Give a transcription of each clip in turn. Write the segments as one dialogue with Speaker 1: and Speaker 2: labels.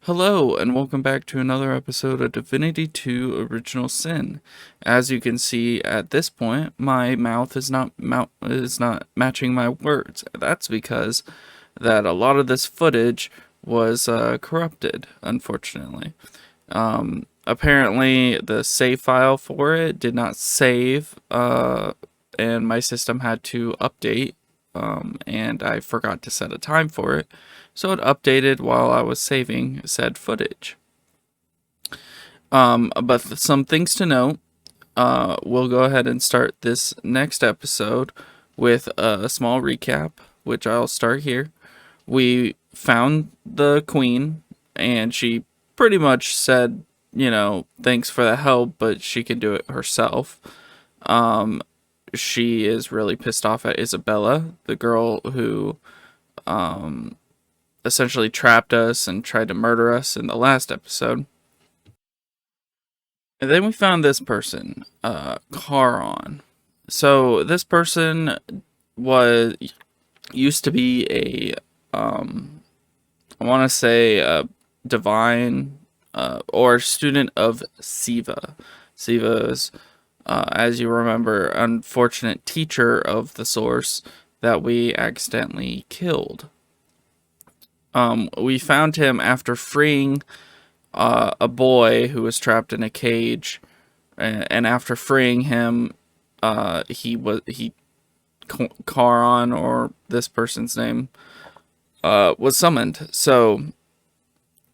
Speaker 1: Hello, and welcome back to another episode of Divinity 2 Original Sin. As you can see at this point, my mouth is not matching my words. That's because that a lot of this footage was corrupted, unfortunately. Apparently, the save file for it did not save, and my system had to update, and I forgot to set a time for it. So it updated while I was saving said footage. But some things to note. We'll go ahead and start this next episode with a small recap, which I'll start here. We found the queen, and she pretty much said, thanks for the help, but she can do it herself. She is really pissed off at Isabella, the girl who essentially trapped us and tried to murder us in the last episode. And then we found this person, Charon. So this person used to be I want to say a divine or student of Siva. Siva is, as you remember, unfortunate teacher of the source that we accidentally killed. We found him after freeing a boy who was trapped in a cage, and after freeing him, Charon, or this person's name, was summoned. So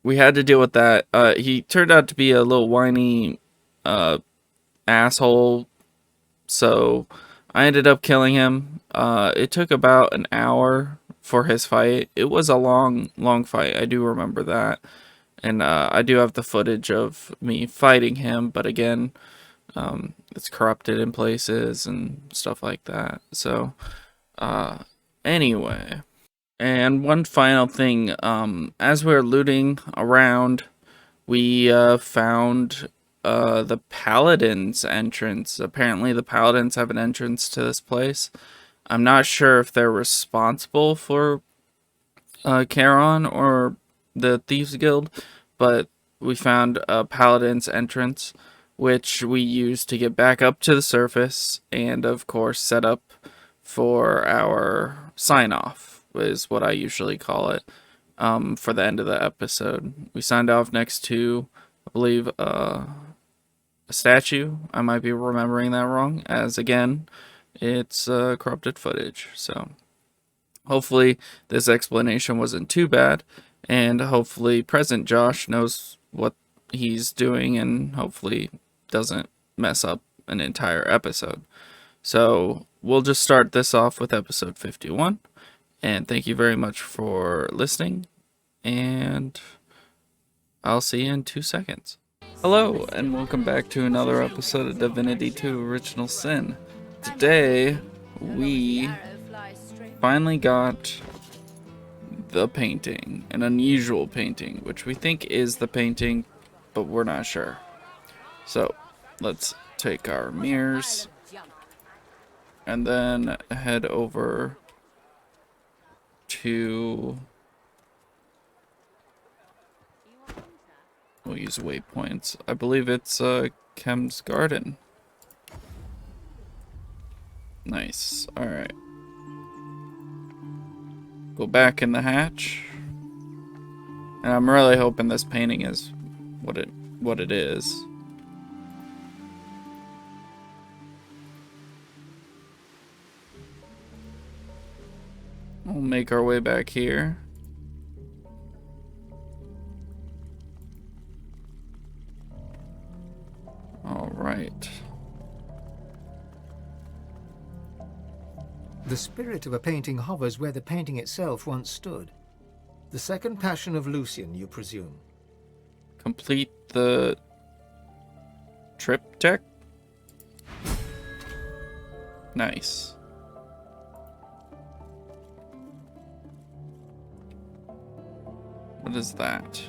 Speaker 1: we had to deal with that. He turned out to be a little whiny asshole, so I ended up killing him. It took about an hour for his fight. It was a long fight. I do remember that. And I do have the footage of me fighting him, but again, it's corrupted in places and stuff like that. So, anyway. And one final thing, as we were looting around, we found the Paladins entrance. Apparently the Paladins have an entrance to this place. I'm not sure if they're responsible for Charon or the Thieves Guild, but we found a Paladin's entrance, which we used to get back up to the surface, and of course set up for our sign-off, is what I usually call it, for the end of the episode. We signed off next to, I believe, a statue. I might be remembering that wrong, as again, it's corrupted footage, so hopefully this explanation wasn't too bad, and hopefully present Josh knows what he's doing and hopefully doesn't mess up an entire episode. So we'll just start this off with episode 51, and thank you very much for listening, and I'll see you in 2 seconds. Hello, and welcome back to another episode of Divinity 2 Original Sin. Today, we finally got the painting, an unusual painting, which we think is the painting, but we're not sure. So, let's take our mirrors and then head over to... We'll use waypoints. I believe it's Chem's Garden. Nice. Alright. Go back in the hatch. And I'm really hoping this painting is what it is. We'll make our way back here. All right.
Speaker 2: The spirit of a painting hovers where the painting itself once stood. The second passion of Lucian, you presume.
Speaker 1: Complete the triptych. Nice. What is that?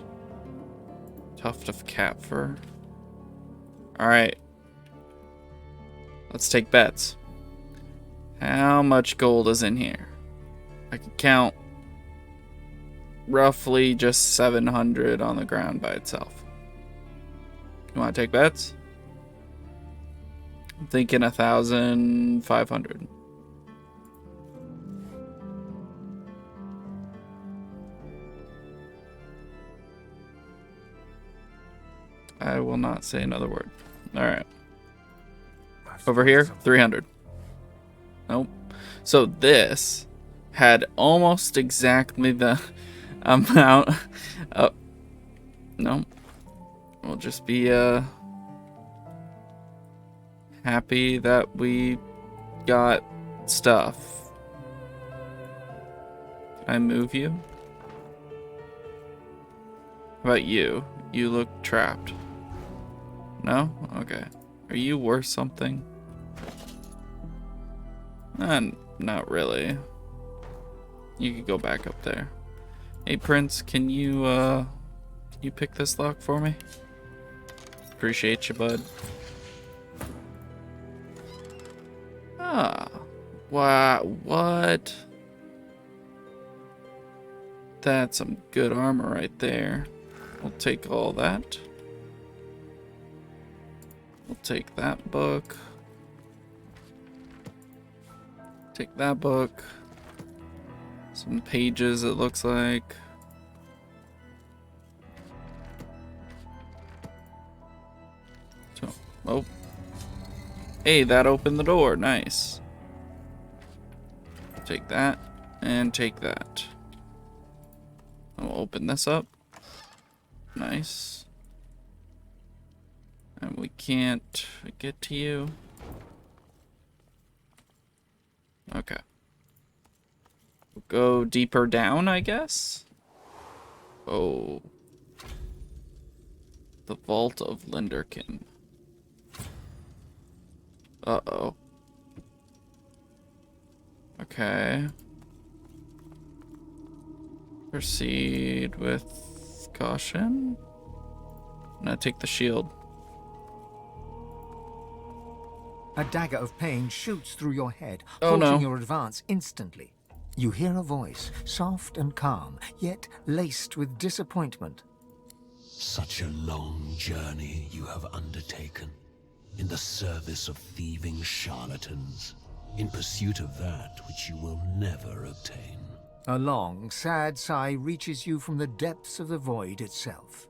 Speaker 1: Tuft of cat fur. Alright. Let's take bets. How much gold is in here? I can count roughly just 700 on the ground by itself. You want to take bets? I'm thinking 1,500. I will not say another word. All right. Over here, 300. Nope. So this had almost exactly the amount. No. We'll just be happy that we got stuff. Can I move you? How about you? You look trapped. No? Okay. Are you worth something? Not really. You could go back up there. Hey Prince, can you pick this lock for me? Appreciate you, bud. Ah. Wow, what? That's some good armor right there. We'll take all that. We'll take that book. Take that book. Some pages, it looks like. So, oh. Hey, that opened the door. Nice. Take that and take that. I'll open this up. Nice. And we can't get to you. Okay. We'll go deeper down, I guess. Oh. The Vault of Linderkin. Uh-oh. Okay. Proceed with caution. Now take the shield.
Speaker 2: A dagger of pain shoots through your head,
Speaker 1: Oh,
Speaker 2: halting
Speaker 1: no.
Speaker 2: your advance instantly. You hear a voice, soft and calm, yet laced with disappointment.
Speaker 3: Such a long journey you have undertaken, in the service of thieving charlatans, in pursuit of that which you will never obtain.
Speaker 2: A long, sad sigh reaches you from the depths of the void itself.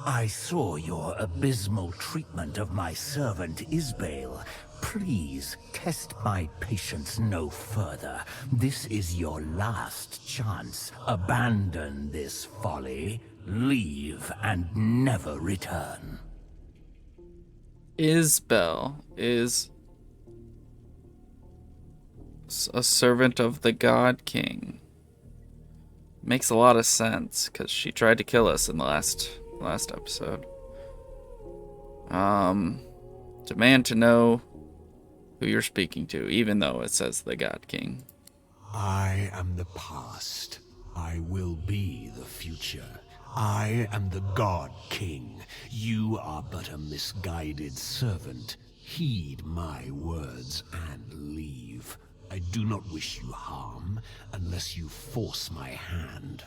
Speaker 4: I saw your abysmal treatment of my servant Isbale. Please test my patience no further. This is your last chance. Abandon this folly, leave, and never return.
Speaker 1: Isbel is a servant of the God King. Makes a lot of sense because she tried to kill us in the last episode. Demand to know who you're speaking to, even though it says the God King.
Speaker 3: I am the past. I will be the future. I am the God King. You are but a misguided servant. Heed my words and leave. I do not wish you harm unless you force my hand.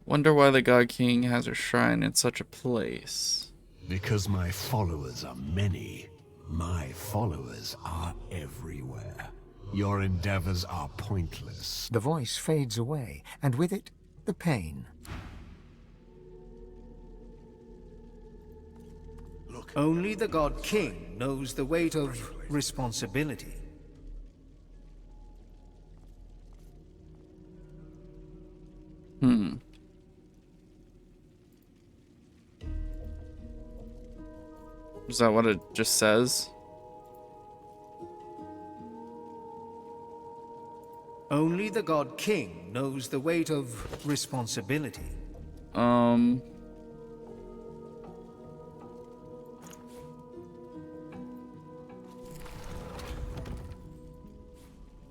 Speaker 1: Wonder why the God King has her shrine in such a place.
Speaker 3: Because my followers are many. My followers are everywhere. Your endeavors are pointless.
Speaker 2: The voice fades away, and with it, the pain.
Speaker 3: Look,
Speaker 2: Only the God King knows the weight of responsibility.
Speaker 1: Is that what it just says?
Speaker 2: Only the God King knows the weight of responsibility.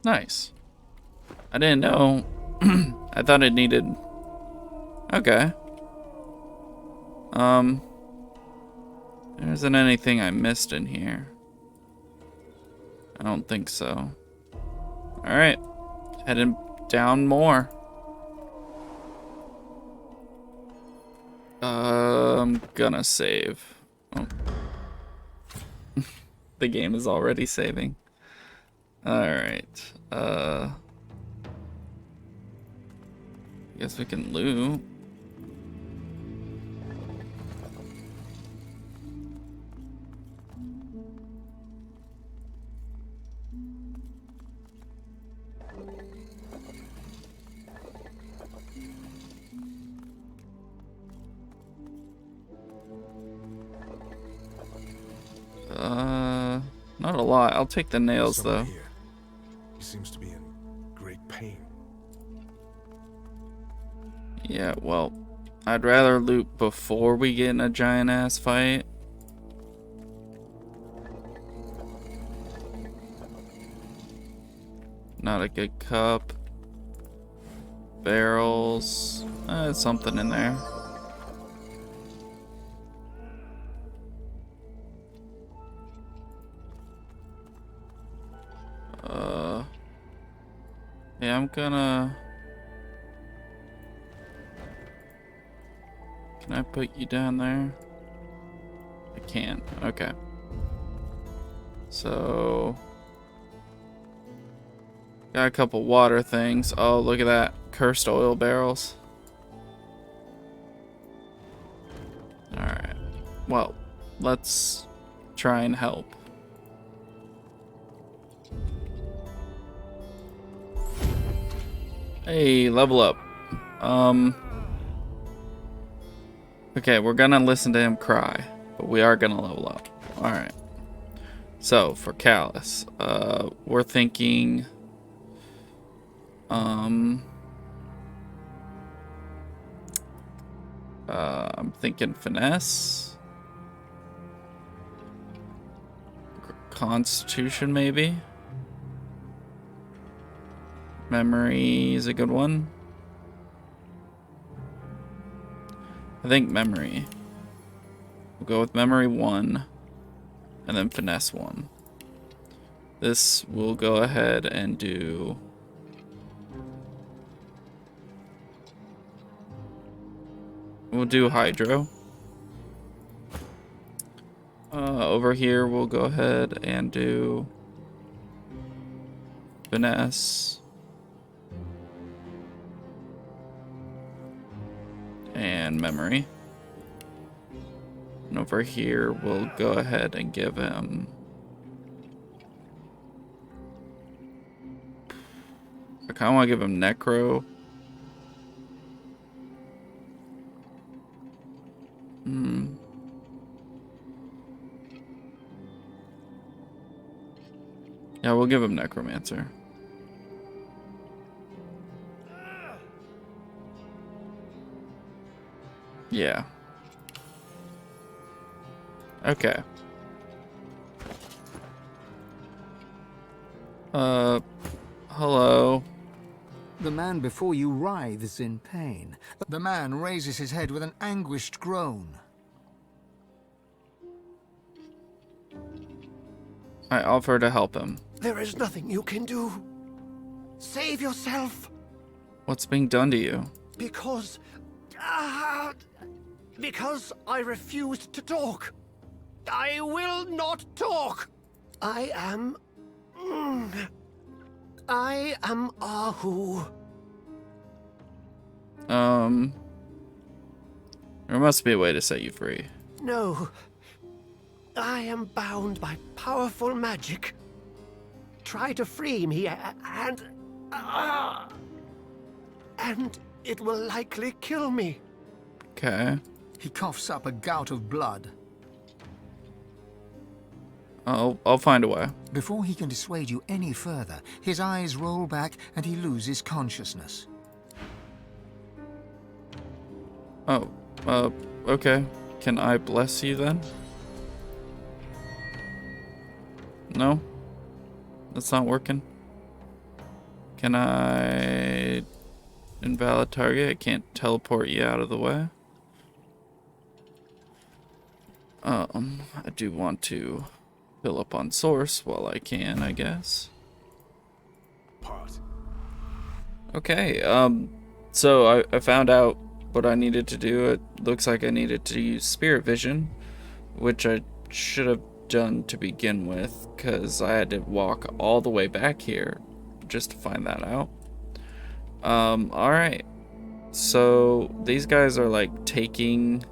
Speaker 1: Nice. I didn't know. I thought it needed... Okay. There isn't anything I missed in here. I don't think so. Alright. Heading down more. I'm gonna save. Oh. The game is already saving. Alright. I guess we can loot. Not a lot. I'll take the nails though.
Speaker 5: Here. He seems to be in great pain.
Speaker 1: Yeah, well, I'd rather loot before we get in a giant ass fight. Not a good cup. Barrels. Something in there. Yeah, I'm gonna... Can I put you down there? I can't. Okay. So... Got a couple water things. Oh, look at that. Cursed oil barrels. Alright. Well, let's try and help. Hey, level up. Okay, we're gonna listen to him cry, but we are gonna level up. Alright. So, for Callus, we're thinking... I'm thinking finesse. Constitution, maybe. Memory is a good one. I think memory. We'll go with memory 1 and then finesse 1. This we'll go ahead and do. We'll do hydro. Over here we'll go ahead and do finesse. And memory. And over here we'll go ahead and give him I kinda wanna give him necro. Yeah, we'll give him necromancer. Yeah. Okay. Hello.
Speaker 2: The man before you writhes in pain. The man raises his head with an anguished groan.
Speaker 1: I offer to help him.
Speaker 3: There is nothing you can do. Save yourself.
Speaker 1: What's being done to you?
Speaker 3: Because I refused to talk. I will not talk. I am Ahu.
Speaker 1: There must be a way to set you free.
Speaker 3: No. I am bound by powerful magic. Try to free me and it will likely kill me.
Speaker 1: Okay.
Speaker 2: He coughs up a gout of blood.
Speaker 1: I'll find a way.
Speaker 2: Before he can dissuade you any further, his eyes roll back and he loses consciousness.
Speaker 1: Oh, okay. Can I bless you then? No? That's not working. Can I... Invalid target? I can't teleport you out of the way. I do want to fill up on source while I can, I guess.
Speaker 5: Part.
Speaker 1: Okay, so I found out what I needed to do. It looks like I needed to use spirit vision, which I should have done to begin with, because I had to walk all the way back here just to find that out. Alright. So these guys are like taking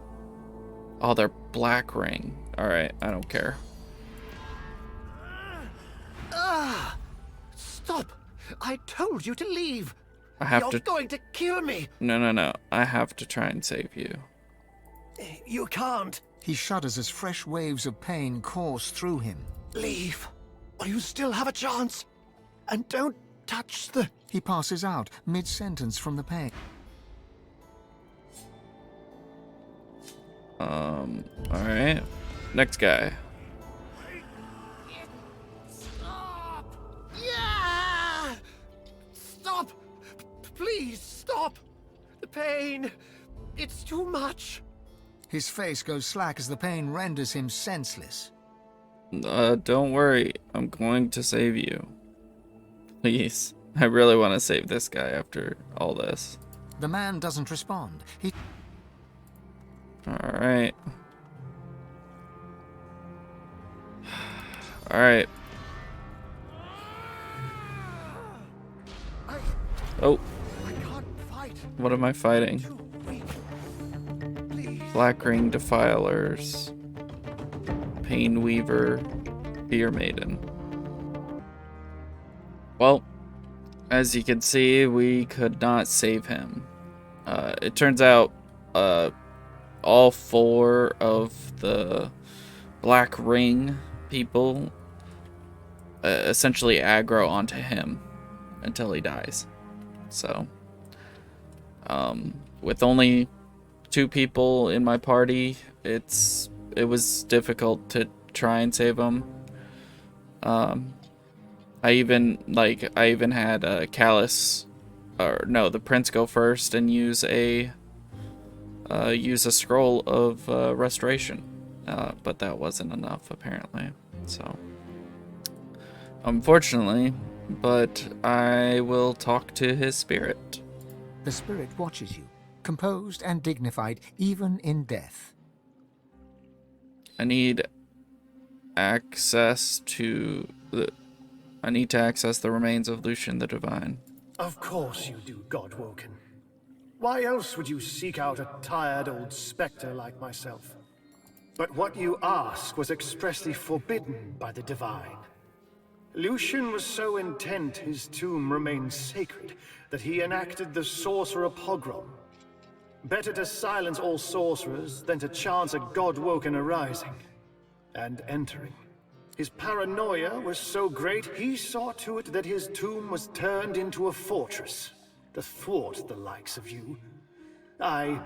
Speaker 1: their black ring. Alright, I don't care.
Speaker 2: Stop! I told you to leave.
Speaker 1: I have
Speaker 2: You're
Speaker 1: to.
Speaker 2: going to kill me.
Speaker 1: No. I have to try and save you.
Speaker 2: You can't. He shudders as fresh waves of pain course through him. Leave, while you still have a chance. And don't touch the... He passes out, mid-sentence from the pain.
Speaker 1: Alright. Next guy.
Speaker 2: Stop! Yeah! Stop! Please stop! The pain! It's too much! His face goes slack as the pain renders him senseless.
Speaker 1: Don't worry. I'm going to save you. Please. I really want to save this guy after all this.
Speaker 2: The man doesn't respond. He...
Speaker 1: Alright. Alright. Oh.
Speaker 2: I can't fight.
Speaker 1: What am I fighting?
Speaker 2: Too weak. Please.
Speaker 1: Black Ring Defilers. Pain Weaver. Fear Maiden. Well, as you can see, we could not save him. It turns out all 4 of the Black Ring people essentially aggro onto him until he dies. So, with only 2 people in my party, it was difficult to try and save him. I even had Callus, or no, the Prince go first and use a scroll of restoration, but that wasn't enough apparently. So, unfortunately, but I will talk to his spirit.
Speaker 2: The spirit watches you, composed and dignified, even in death.
Speaker 1: I need access to the remains of Lucian the Divine.
Speaker 6: Of course you do, Godwoken. Why else would you seek out a tired old spectre like myself? But what you ask was expressly forbidden by the Divine. Lucian was so intent his tomb remained sacred that he enacted the Sorcerer Pogrom. Better to silence all sorcerers than to chance a Godwoken arising and entering. His paranoia was so great, he saw to it that his tomb was turned into a fortress to thwart the likes of you. I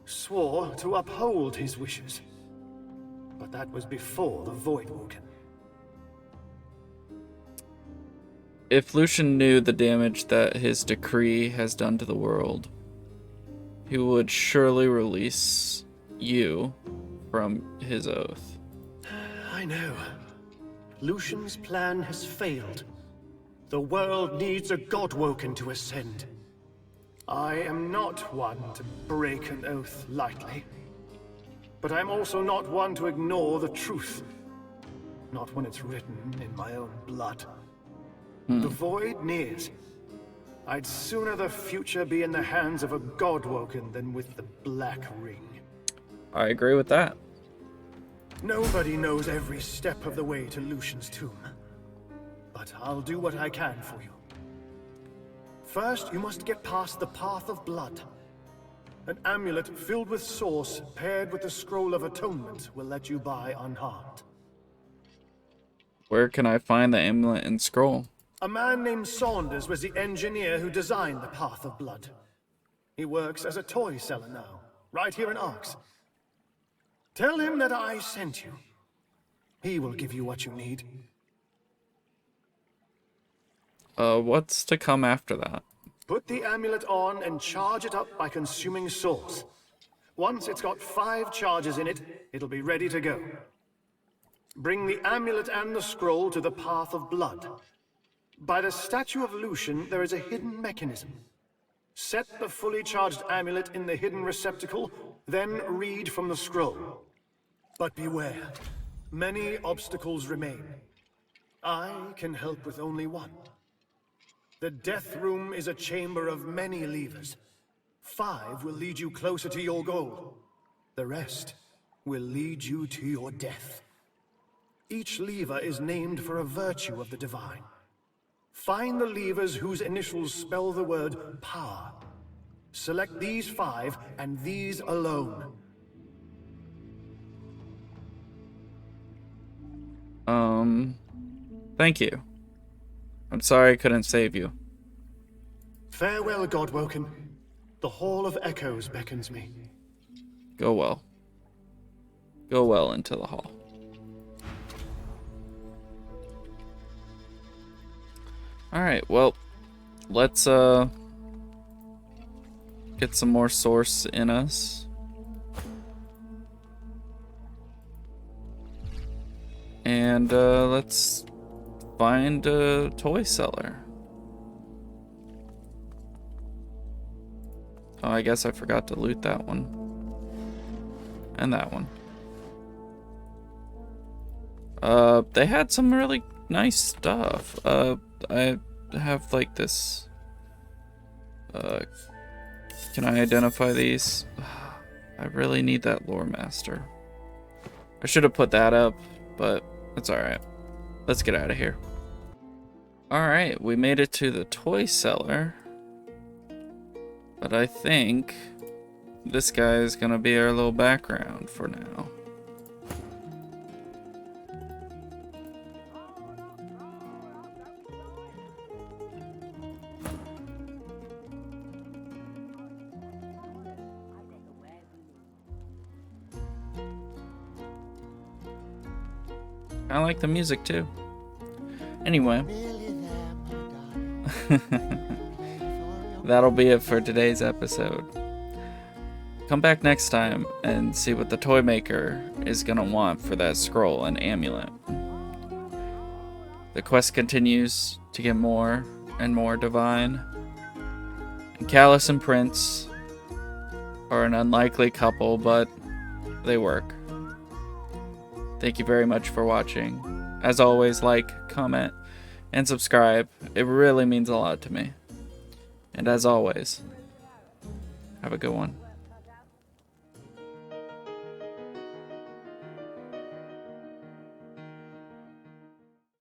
Speaker 6: swore to uphold his wishes, but that was before the Voidwoken.
Speaker 1: If Lucian knew the damage that his decree has done to the world, he would surely release you from his oath.
Speaker 6: I know. Lucian's plan has failed. The world needs a Godwoken to ascend. I am not one to break an oath lightly. But I'm also not one to ignore the truth. Not when it's written in my own blood. The void nears. I'd sooner the future be in the hands of a Godwoken than with the Black Ring.
Speaker 1: I agree with that.
Speaker 6: Nobody knows every step of the way to Lucian's tomb. But I'll do what I can for you. First, you must get past the Path of Blood. An amulet filled with source paired with the Scroll of Atonement will let you by unharmed.
Speaker 1: Where can I find the amulet and scroll?
Speaker 6: A man named Saunders was the engineer who designed the Path of Blood. He works as a toy seller now, right here in Arx. Tell him that I sent you. He will give you what you need.
Speaker 1: What's to come after that?
Speaker 6: Put the amulet on and charge it up by consuming source. Once it's got 5 charges in it, it'll be ready to go. Bring the amulet and the scroll to the Path of Blood. By the statue of Lucian, there is a hidden mechanism. Set the fully charged amulet in the hidden receptacle, then read from the scroll. But beware, many obstacles remain. I can help with only one. The Death Room is a chamber of many levers. 5 will lead you closer to your goal. The rest will lead you to your death. Each lever is named for a virtue of the divine. Find the levers whose initials spell the word power. Select these 5 and these alone.
Speaker 1: Thank you. I'm sorry I couldn't save you.
Speaker 6: Farewell, Godwoken. The Hall of Echoes beckons me.
Speaker 1: Go well. Go well into the hall. Alright, well, let's get some more source in us. And let's find a toy seller. Oh, I guess I forgot to loot that one. And that one. They had some really nice stuff. I have like this. Can I identify these? I really need that lore master. I should have put that up, but it's alright. Let's get out of here. Alright, we made it to the toy seller. But I think this guy is gonna be our little background for now. I like the music too. Anyway. That'll be it for today's episode. Come back next time and see what the toy maker is gonna want for that scroll and amulet. The quest continues to get more and more divine. And Callus and Prince are an unlikely couple, but they work. Thank you very much for watching. As always, like, comment, and subscribe. It really means a lot to me. And as always, have a good one.